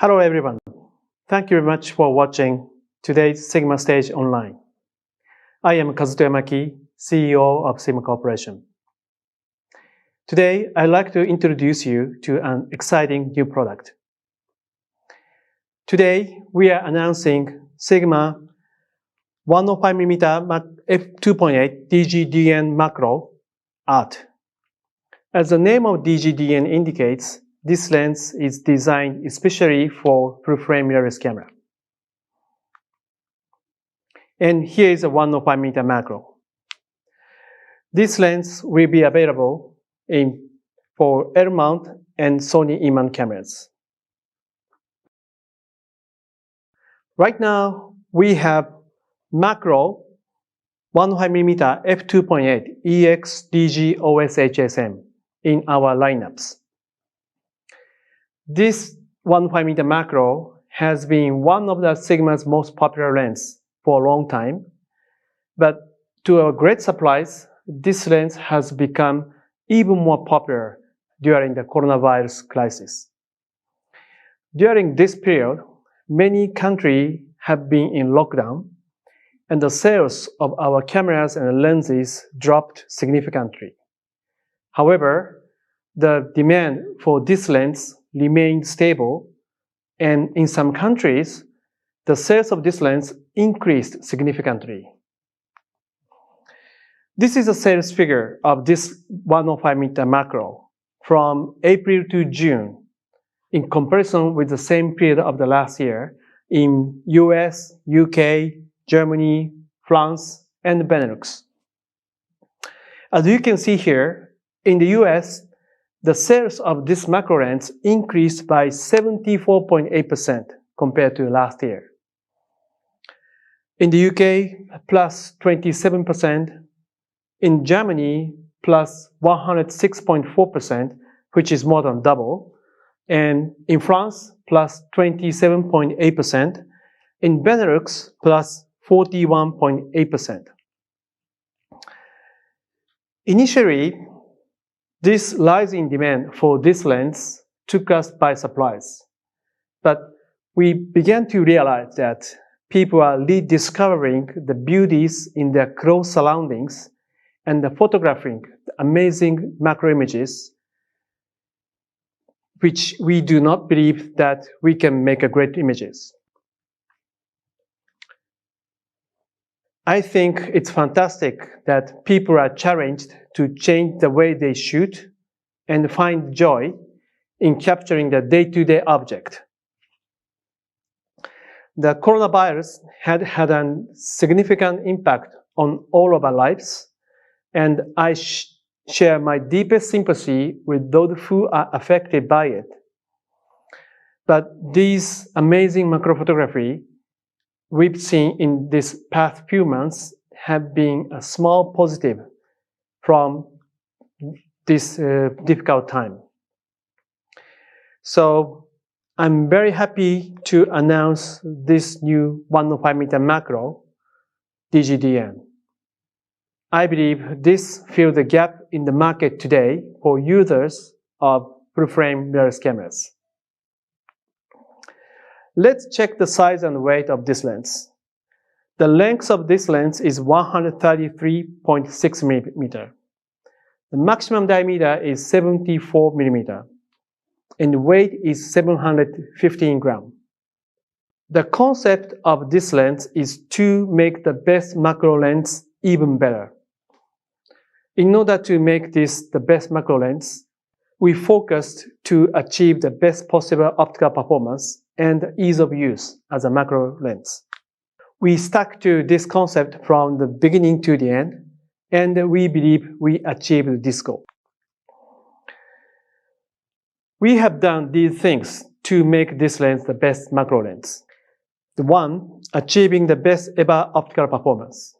Hello everyone. Thank you very much for watching today's Sigma Stage Online. I am Kazuto Yamaki, CEO of Sigma Corporation. Today, I'd like to introduce you to an exciting new product. Today, we are announcing Sigma 105mm F2.8 DGDN macro ART. As the name of DGDN indicates, this lens is designed especially for full-frame mirrorless camera. And here is a 105mm macro. This lens will be available for L-mount and Sony E-mount cameras. Right now, we have macro 105mm f2.8 EX DG OS HSM in our lineups. This 105mm macro has been one of the Sigma's most popular lenses for a long time, but to our great surprise, this lens has become even more popular during the coronavirus crisis. During this period, many countries have been in lockdown, and the sales of our cameras and lenses dropped significantly. However, the demand for this lens remained stable, and in some countries, the sales of this lens increased significantly. This is a sales figure of this 105mm macro from April to June in comparison with the same period of the last year in US, UK, Germany, France, and Benelux. As you can see here, in the US, the sales of this macro lens increased by 74.8% compared to last year. In the UK, plus 27%. In Germany, plus 106.4%, which is more than double. And in France, plus 27.8%. In Benelux, plus 41.8%. Initially, this rise in demand for this lens took us by surprise. But we began to realize that people are rediscovering the beauties in their close surroundings and photographing the amazing macro images, which we do not believe that we can make great images. I think it's fantastic that people are challenged to change the way they shoot and find joy in capturing the day-to-day object. The coronavirus had a significant impact on all of our lives, and I share my deepest sympathy with those who are affected by it. But these amazing macro photography we've seen in these past few months have been a small positive from this difficult time. So I'm very happy to announce this new 105mm macro DGDN. I believe this fills the gap in the market today for users of full-frame mirrorless cameras. Let's check the size and weight of this lens. The length of this lens is 133.6 millimeter. The maximum diameter is 74 millimeter, and weight is 715 grams. The concept of this lens is to make the best macro lens even better. In order to make this the best macro lens, we focused to achieve the best possible optical performance and ease of use as a macro lens. We stuck to this concept from the beginning to the end, and we believe we achieved this goal. We have done these things to make this lens the best macro lens. 1. Achieving the best ever optical performance.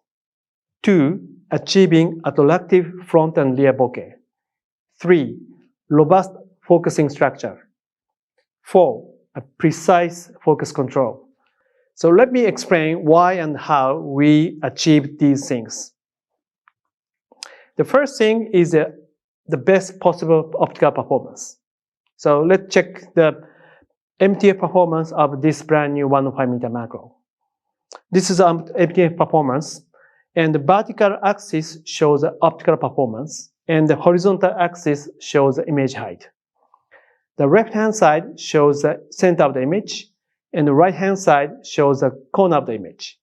2. Achieving attractive front and rear bokeh. 3. Robust focusing structure. 4. A precise focus control. So let me explain why and how we achieved these things. The first thing is the best possible optical performance. So let's check the MTF performance of this brand new 105 meter macro. This is MTF performance, and the vertical axis shows the optical performance, and the horizontal axis shows the image height. The left-hand side shows the center of the image, and the right-hand side shows the corner of the image.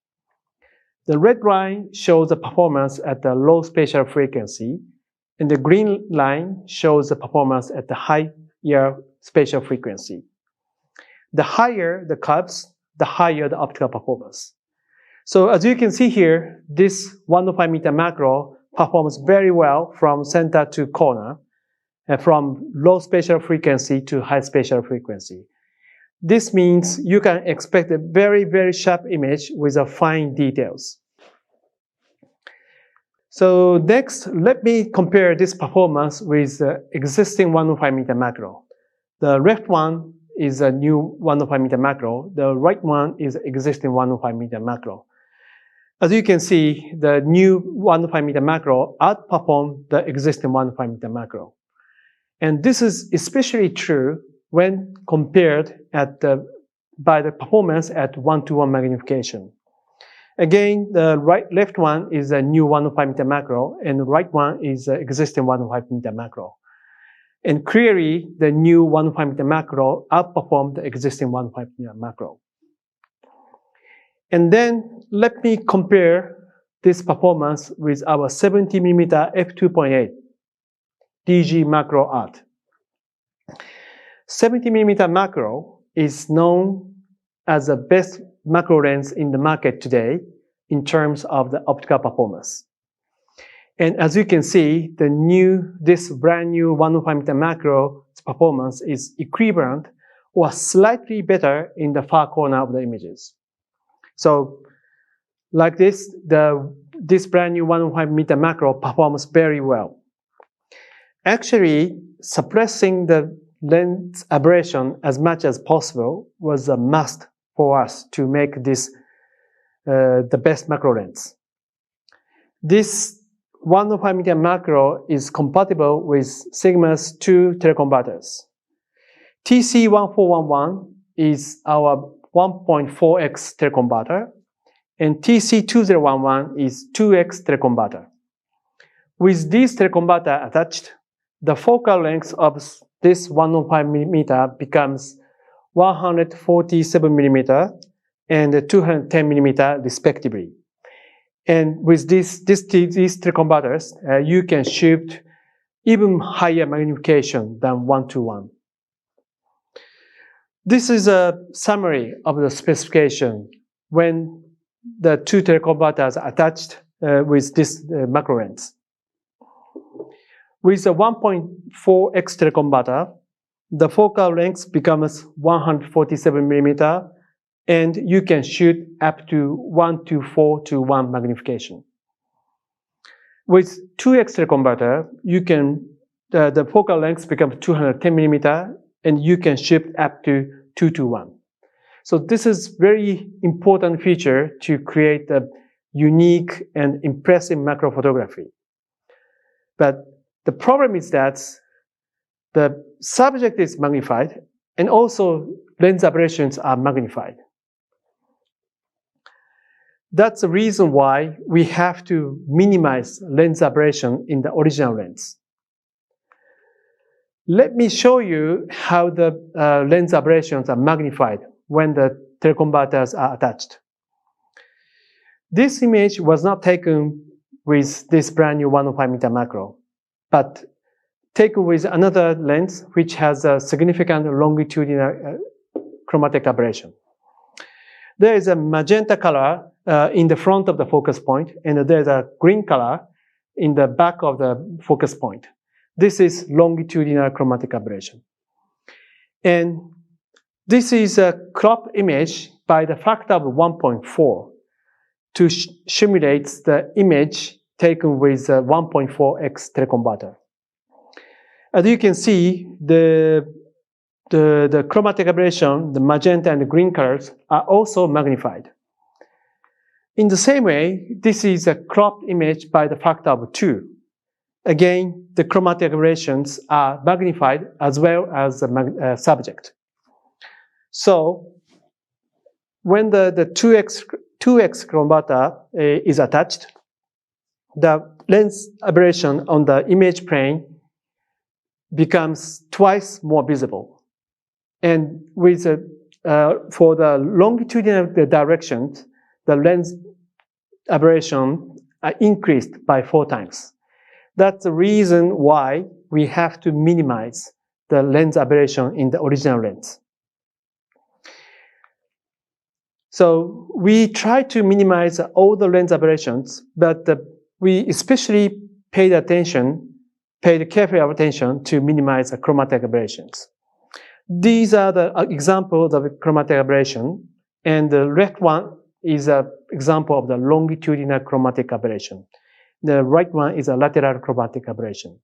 The red line shows the performance at the low spatial frequency, and the green line shows the performance at the higher spatial frequency. The higher the curves, the higher the optical performance. So as you can see here, this 105 meter macro performs very well from center to corner, and from low spatial frequency to high spatial frequency. This means you can expect a very, very sharp image with a fine details. So next, let me compare this performance with the existing 105 meter macro. The left one is a new 105 meter macro. The right one is existing 105 meter macro. As you can see, the new 105 meter macro outperformed the existing 105 meter macro. And this is especially true when compared by the performance at 1:1 magnification. Again, the left one is a new 105 meter macro, and the right one is the existing 105 meter macro. And clearly, the new 105 meter macro outperformed the existing 105 meter macro. And then let me compare this performance with our 70mm F2.8 DG macro art. 70mm macro is known as the best macro lens in the market today in terms of the optical performance. And as you can see, this brand new 105 meter macro performance is equivalent or slightly better in the far corner of the images. So like this brand new 105 meter macro performs very well. Actually, suppressing the lens aberration as much as possible was a must for us to make this the best macro lens. This 105 meter macro is compatible with Sigma's 2 teleconverters. TC1411 is our 1.4x teleconverter, and TC2011 is 2x teleconverter. With this teleconverter attached, the focal length of this 105mm becomes 147mm and 210mm respectively. And with these teleconverters, you can shoot even higher magnification than 1:1. This is a summary of the specification when the 2 teleconverters are attached with this macro lens. With a 1.4x teleconverter, the focal length becomes 147mm, and you can shoot up to 1:4:1 magnification. With 2x teleconverter, the focal length becomes 210mm, and you can shoot up to 2:1. So this is very important feature to create a unique and impressive macro photography. But the problem is that the subject is magnified, and also lens aberrations are magnified. That's the reason why we have to minimize lens aberration in the original lens. Let me show you how the lens aberrations are magnified when the teleconverters are attached. This image was not taken with this brand new 105 meter macro, but taken with another lens which has a significant longitudinal chromatic aberration. There is a magenta color in the front of the focus point, and there's a green color in the back of the focus point. This is longitudinal chromatic aberration. And this is a crop image by the factor of 1.4 to simulate the image taken with a 1.4x teleconverter. As you can see, the chromatic aberration, the magenta and the green colors are also magnified. In the same way, this is a cropped image by the factor of 2. Again, the chromatic aberrations are magnified as well as the subject. So when the 2x converter is attached, the lens aberration on the image plane becomes twice more visible. And with for the longitudinal direction, the lens aberration are increased by 4 times. That's the reason why we have to minimize the lens aberration in the original lens. So we try to minimize all the lens aberrations, but we especially paid careful attention to minimize the chromatic aberrations. These are the examples of chromatic aberration, and the left one is an example of the longitudinal chromatic aberration. The right one is a lateral chromatic aberration.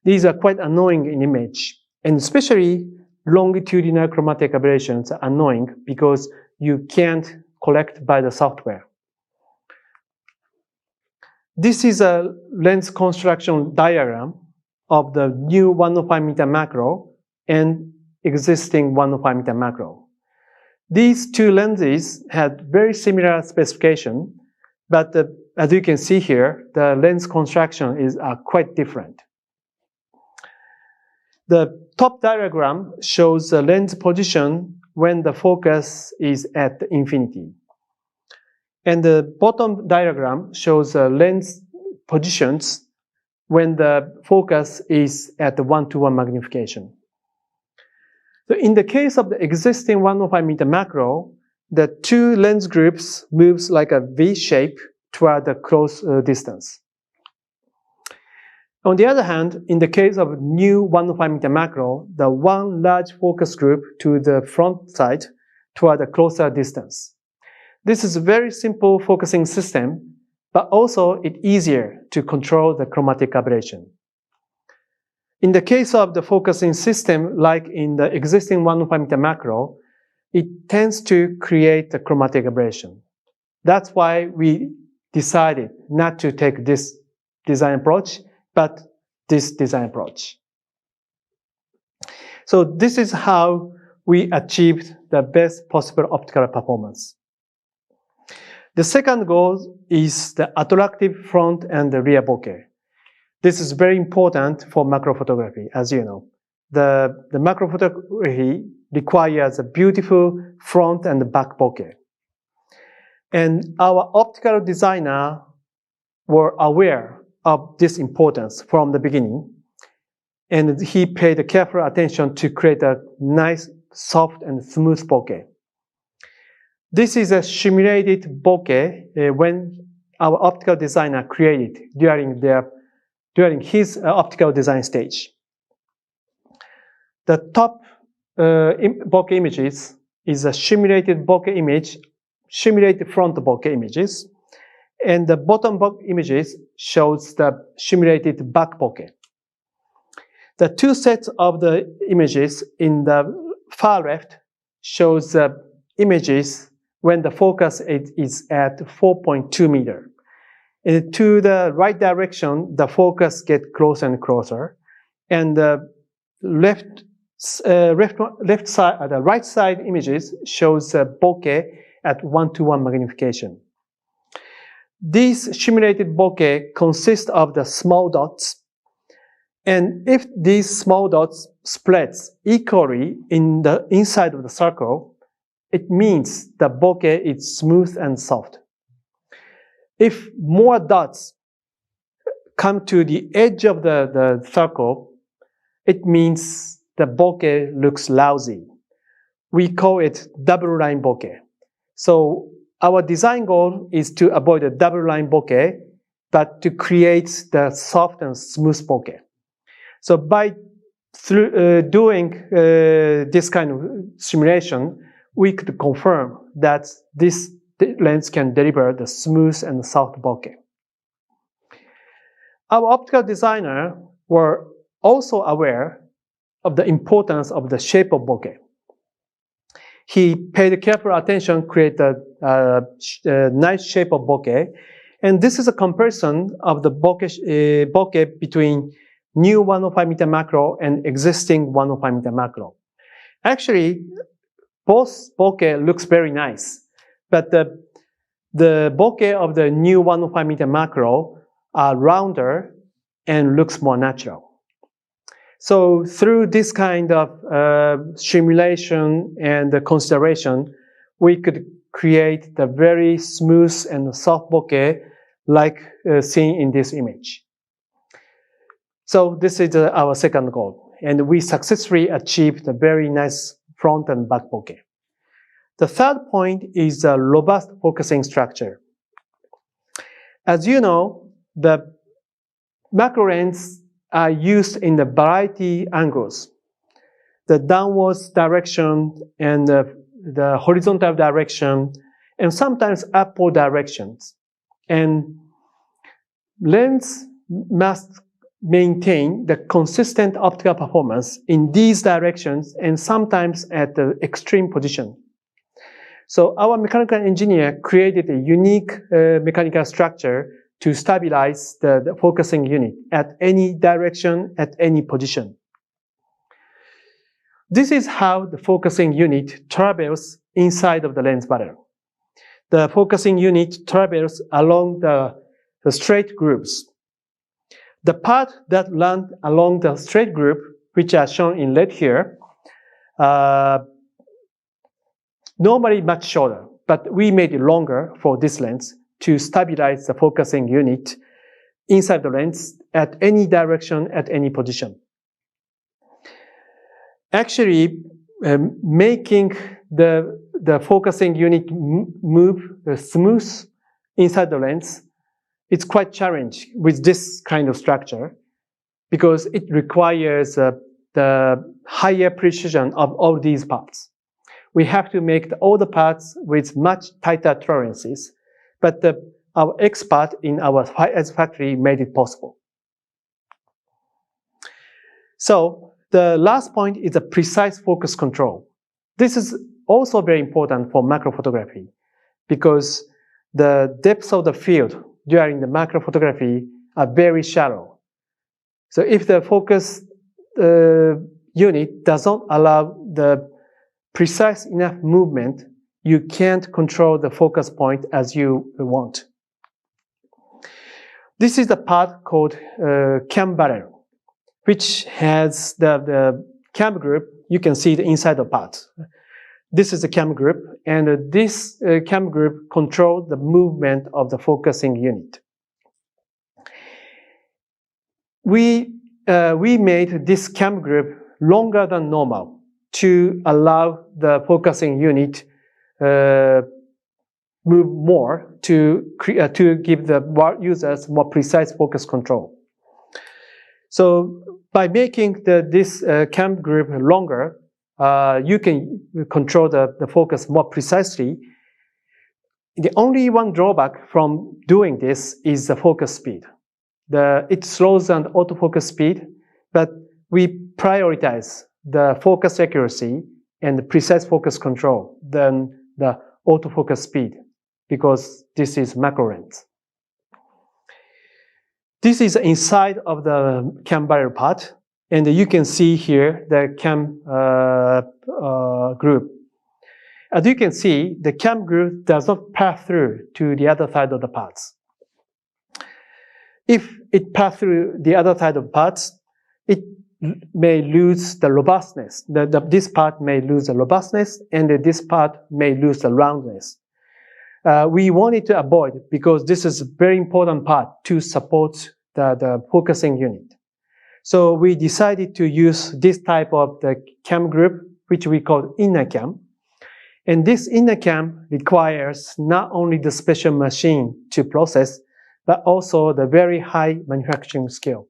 These are quite annoying in image, and especially longitudinal chromatic aberrations are annoying because you can't collect by the software. This is a lens construction diagram of the new 105mm macro and existing 105mm macro. These two lenses had very similar specification, but as you can see here, the lens construction is quite different. The top diagram shows the lens position when the focus is at infinity. And the bottom diagram shows the lens positions when the focus is at the 1:1 magnification. So in the case of the existing 105mm macro, the two lens groups moves like a V shape toward the close distance. On the other hand, in the case of new 105mm macro, the one large focus group to the front side toward a closer distance. This is a very simple focusing system, but also it's easier to control the chromatic aberration. In the case of the focusing system, like in the existing 105mm macro, it tends to create a chromatic aberration. That's why we decided not to take this design approach, but this design approach. So this is how we achieved the best possible optical performance. The second goal is the attractive front and the rear bokeh. This is very important for macro photography, as you know. The macro photography requires a beautiful front and back bokeh. And our optical designer were aware of this importance from the beginning, and he paid careful attention to create a nice, soft, and smooth bokeh. This is a simulated bokeh when our optical designer created during his optical design stage. The top bokeh images is a simulated bokeh image, simulated front bokeh images, and the bottom bokeh images shows the simulated back bokeh. The two sets of the images in the far left shows the images when the focus is at 4.2 meter. And to the right direction, the focus gets closer and closer, and the left side, the right side images shows the bokeh at 1:1 magnification. These simulated bokeh consist of the small dots, and if these small dots spreads equally in the inside of the circle, it means the bokeh is smooth and soft. If more dots come to the edge of the circle, it means the bokeh looks lousy. We call it double line bokeh. So our design goal is to avoid a double line bokeh, but to create the soft and smooth bokeh. So by doing this kind of simulation, we could confirm that this lens can deliver the smooth and soft bokeh. Our optical designer were also aware of the importance of the shape of bokeh. He paid careful attention to create a nice shape of bokeh, and this is a comparison of the bokeh between new 105mm macro and existing 105mm macro. Actually, both bokeh looks very nice, but the bokeh of the new 105mm macro are rounder and looks more natural. So through this kind of simulation and consideration, we could create the very smooth and soft bokeh like seen in this image. So this is our second goal, and we successfully achieved a very nice front and back bokeh. The third point is a robust focusing structure. As you know, the macro lens are used in the variety angles, the downwards direction and the horizontal direction, and sometimes upward directions. And lens must maintain the consistent optical performance in these directions and sometimes at the extreme position. So our mechanical engineer created a unique mechanical structure to stabilize the focusing unit at any direction, at any position. This is how the focusing unit travels inside of the lens barrel. The focusing unit travels along the straight grooves. The part that run along the straight groove, which are shown in red here, normally much shorter, but we made it longer for this lens to stabilize the focusing unit inside the lens at any direction, at any position. Actually, making the focusing unit move smooth inside the lens, it's quite challenging with this kind of structure because it requires the higher precision of all these parts. We have to make all the parts with much tighter tolerances, but our expert in our factory made it possible. So the last point is a precise focus control. This is also very important for macro photography because the depths of the field during the macro photography are very shallow. So if the focus unit doesn't allow the precise enough movement, you can't control the focus point as you want. This is the part called cam barrel, which has the cam group. You can see the inside of part. This is the cam group, and this cam group controls the movement of the focusing unit. We made this cam group longer than normal to allow the focusing unit move more to give the users more precise focus control. So by making this cam group longer, you can control the focus more precisely. The only one drawback from doing this is the focus speed. It slows down the autofocus speed, but we prioritize the focus accuracy and the precise focus control than the autofocus speed because this is macro lens. This is inside of the cam barrel part, and you can see here the cam group. As you can see, the cam group does not pass through to the other side of the parts. If it passes through the other side of parts, it may lose the robustness. This part may lose the robustness, and this part may lose the roundness. We wanted to avoid because this is a very important part to support the focusing unit. So we decided to use this type of the cam group, which we call inner cam. And this inner cam requires not only the special machine to process, but also the very high manufacturing skill.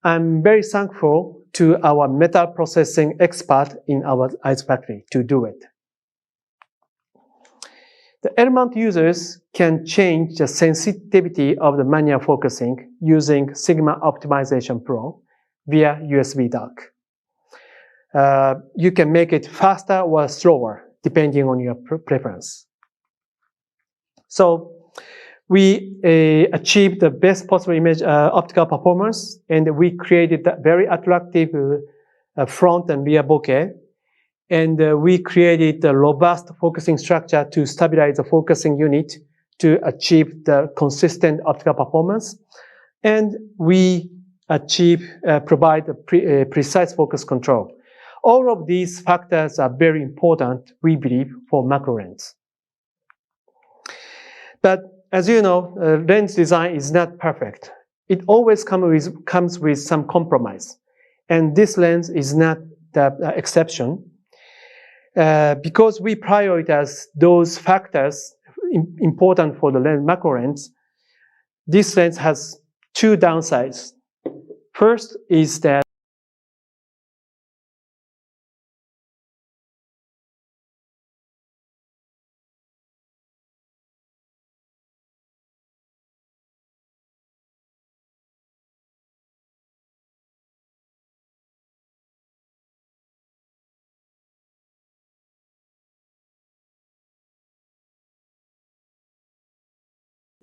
I'm very thankful to our metal processing expert in our eyes factory to do it. The element users can change the sensitivity of the manual focusing using Sigma Optimization Pro via USB dock. You can make it faster or slower depending on your preference. So we achieved the best possible image optical performance, and we created that very attractive front and rear bokeh. And we created a robust focusing structure to stabilize the focusing unit to achieve the consistent optical performance. And we provide a precise focus control. All of these factors are very important, we believe, for macro lens. But as you know, lens design is not perfect. It always comes with some compromise. And this lens is not the exception. Because we prioritize those factors important for the macro lens, this lens has two downsides. First is that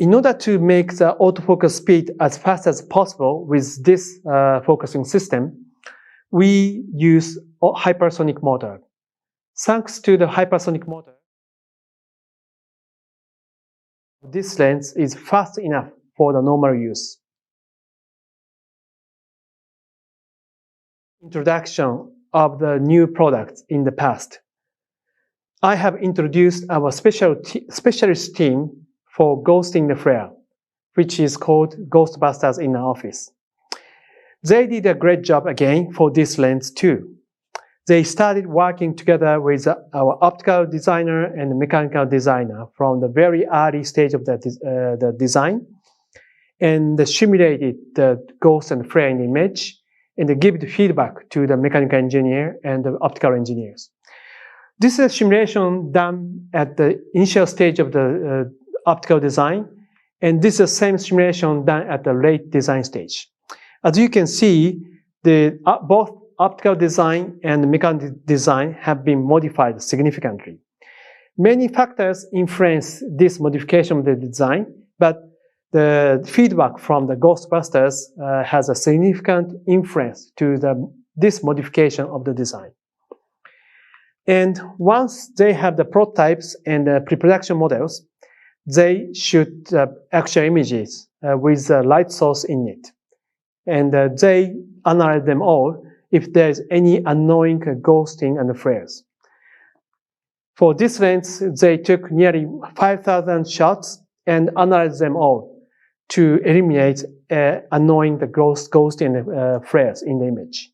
in order to make the autofocus speed as fast as possible with this focusing system, we use hypersonic motor. Thanks to the hypersonic motor, this lens is fast enough for the normal use. Introduction of the new products in the past. I have introduced our specialist team for ghosting the flare, which is called Ghostbusters in our office. They did a great job again for this lens too. They started working together with our optical designer and mechanical designer from the very early stage of the design, and simulated the ghost and flare in the image, and give the feedback to the mechanical engineer and the optical engineers. This is a simulation done at the initial stage of the optical design, and this is the same simulation done at the late design stage. As you can see, both optical design and mechanical design have been modified significantly. Many factors influence this modification of the design, but the feedback from the Ghostbusters has a significant influence to this modification of the design. And once they have the prototypes and the pre-production models, they shoot actual images with a light source in it. And they analyze them all if there's any annoying ghosting and flares. For this lens, they took nearly 5,000 shots and analyzed them all to eliminate annoying the ghosting and flares in the image.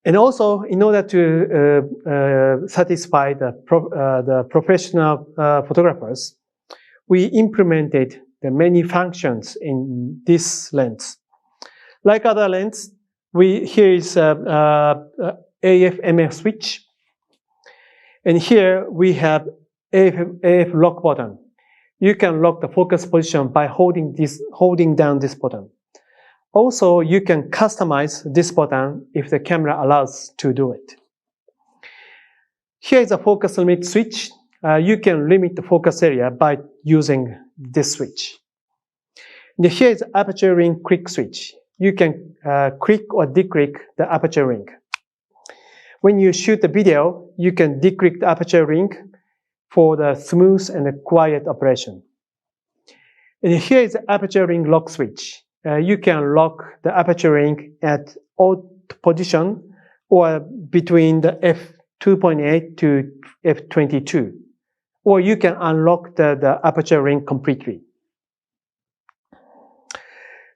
And also, in order to satisfy the professional photographers, we implemented the many functions in this lens. Like other lens, here is AF/MF switch, and here we have AF lock button. You can lock the focus position by holding down this button. Also, you can customize this button if the camera allows to do it. Here is a focus limit switch. You can limit the focus area by using this switch. And here is aperture ring click switch. You can click or declick the aperture ring. When you shoot the video, you can declick the aperture ring for the smooth and quiet operation. And here is the aperture ring lock switch. You can lock the aperture ring at odd position or between the F2.8 to F22. Or you can unlock the aperture ring completely.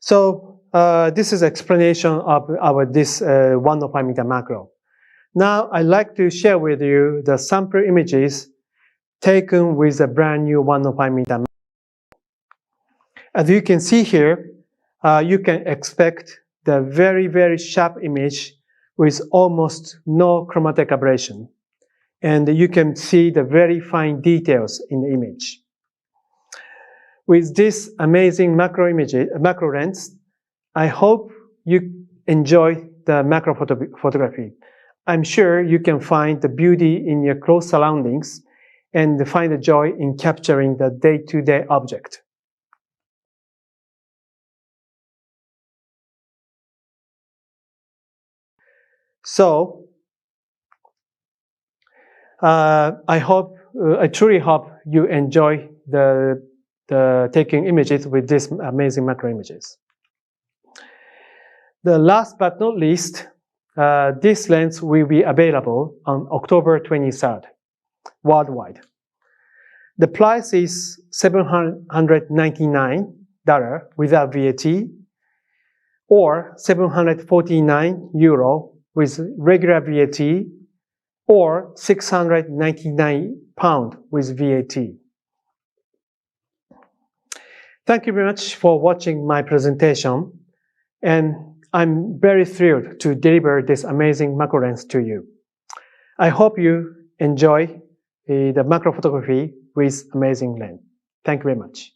So this is explanation of this 105 meter macro. Now I'd like to share with you the sample images taken with a brand new 105 meter macro. As you can see here, you can expect the very, very sharp image with almost no chromatic aberration. And you can see the very fine details in the image. With this amazing macro lens, I hope you enjoy the macro photography. I'm sure you can find the beauty in your close surroundings and find the joy in capturing the day-to-day object. So, I truly hope you enjoy the taking images with these amazing macro images. The last but not least, this lens will be available on October 23rd, worldwide. The price is $799 without VAT, or €749 with regular VAT, or £699 with VAT. Thank you very much for watching my presentation, and I'm very thrilled to deliver this amazing macro lens to you. I hope you enjoy the macro photography with amazing lens. Thank you very much.